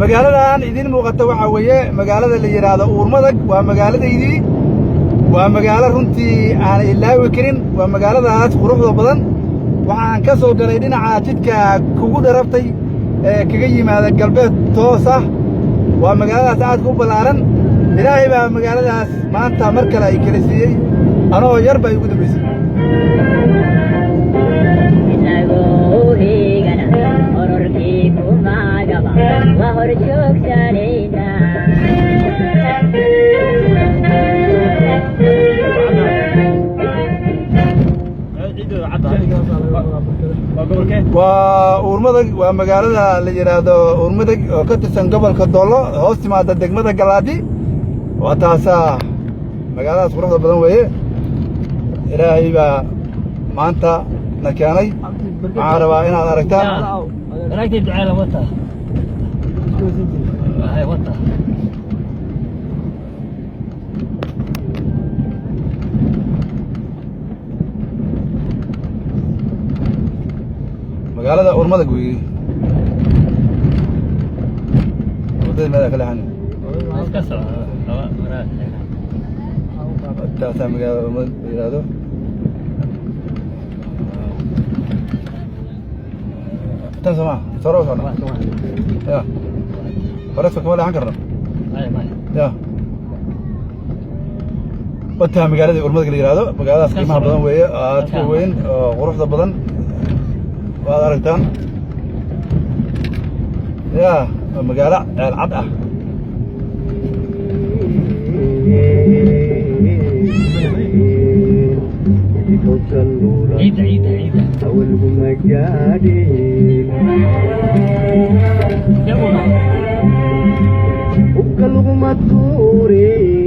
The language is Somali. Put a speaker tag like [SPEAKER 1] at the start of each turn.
[SPEAKER 1] magaaladan idin muuqata waxa weeye magaalada la yiraahdo Uurmadag waa magaaladaydii waa magaalo runtii aan ilaawi karin waa magaaladaas quruxda badan waxaan ka soo galay dhinaca jidka kugu dharabtay kaga yimaada galbeed toos ah waa magaaladaas aad ku balaaran ilaahay baa magaaladaas maanta mar kale ay kala siiyey anoo yar bay ugu dambeysay waa Uurmadag waa magaalada la yiraahdo Uurmadag oo ka tirsan gobolka Doolo hoos timaada degmada Galaadi waa taasa magaaladaas quruxda badan weeye ilaahay baa maanta na keenay waxaan rabaa inaad aragtaan
[SPEAKER 2] aragtay ducada wata hay wata
[SPEAKER 1] magaalada Uurmadag weeye wadada meel kale han
[SPEAKER 2] ka soo
[SPEAKER 1] taasa magaalada Uurmadag yiraahdo تنسمع صاروخ أنا يا فرصة كمان عن كرنا يا وتها مقالة Uurmadag اللي يرادو مقالة سكيمها بدن ويا وين غرفة بدن وهذا ركتان يا مقالة العدة
[SPEAKER 2] عيد عيد عيد
[SPEAKER 3] أول بمجادين وكلهم الدورين